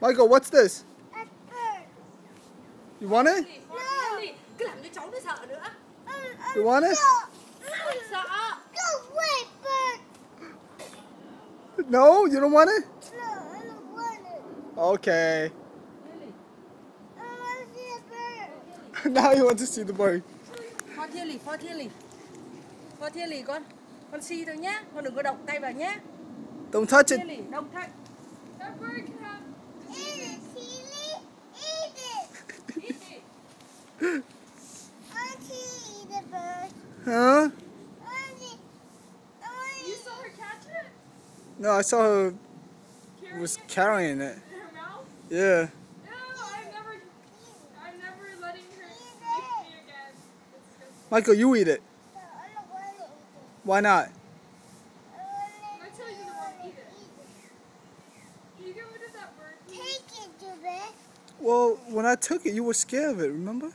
Michael, what's this? A bird. You want it? No. Cứ làm cho cháu nó sợ nữa. You want it? Sợ. Go away, bird. No, you don't want it? No, I don't want it. Okay. I want to see a bird. Now you want to see the bird. For Tillie con si thôi nhá, con đừng có động tay vào nhá. Don't touch it. Tillie, don't touch. That bird can have. Eat it, Tillie. Eat it. Eat it. Auntie, eat the bird. Huh? Auntie, You saw her catch it? No, I saw her Carrying was it carrying it. in her mouth? Yeah. No, I'm never letting her lick me again. It's disgusting. Michael, you eat it. No, I don't want to eat it. Why not? I tell you to eat it. Can you get rid of that bird? Please? Take it, Jubei. Well, when I took it, you were scared of it, remember?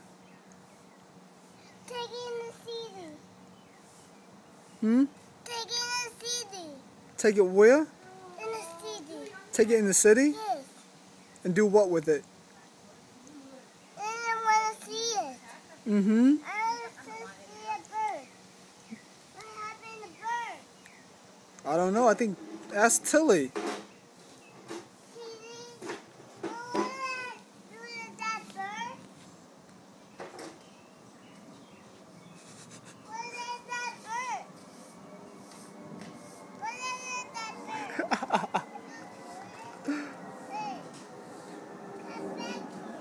Take it in the city. Hmm? Take it in the city. Take it where? In the city. Take it in the city? Yes. And do what with it? And I want to see it. Mm-hmm. I want to see a bird. What happened to the bird? I don't know. I think ask Tillie. Tillie, what is that bird? What is that bird? What is that bird? Hey, come back here.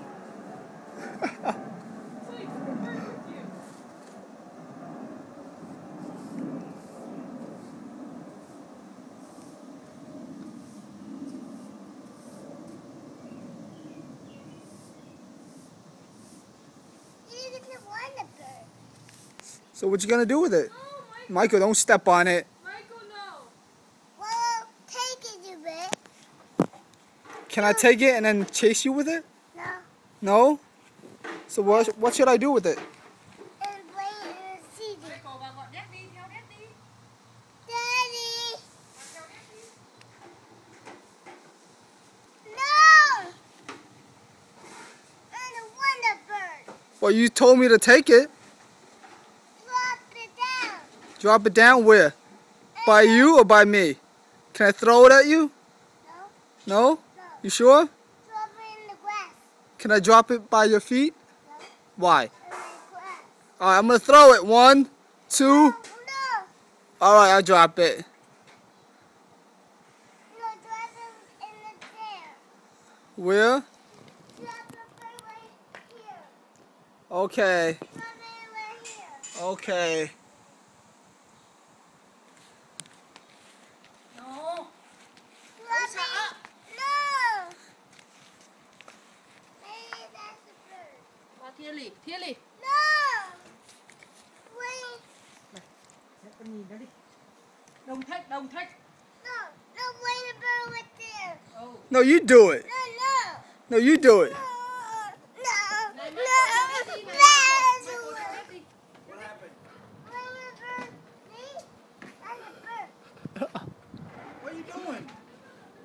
Please, the bird with you. You didn't want the bird. So what you gonna do with it? Oh, Michael, don't step on it. Michael, no. Well, take it, you bet. Can I take it and then chase you with it? No. No? So what should I do with it? And play in the city. Michael vào gọi Dad đi, theo Dad đi. Daddy! Theo Dad đi. No! I don't want the bird. Well, you told me to take it. Drop it down. Drop it down where? By you or by me? Can I throw it at you? No, No? no. You sure? Drop it in the grass. Can I drop it by your feet? No, Why? in the grass. Alright, I'm gonna throw it. 1, 2. No, Alright, I'll drop it. no, drop it in the chair. Where? Drop the bird right here. Okay. Drop it right here. Okay. No. Drop sợ. it. No! Maybe that's the bird. For Tillie. No! Wait. Con nhìn nó đi. Don't touch. No, no, wait the bird right there. Oh. No, you do it. No, no. No, you do it. No, Này, no, Michael, theo Dad đi, no. này. That's the Michael, theo bird. Dad đi. What happened? Wait the bird. See? That's a bird. What are you doing?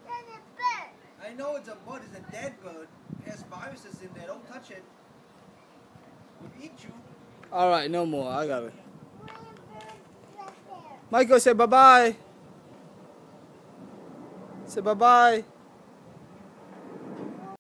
That's a bird. I know it's a bird. It's a dead bird. It has viruses in there. Don't touch it. It would eat you. Alright, no more. I got it. Wait the bird right there. Michael, say bye-bye. Say bye-bye.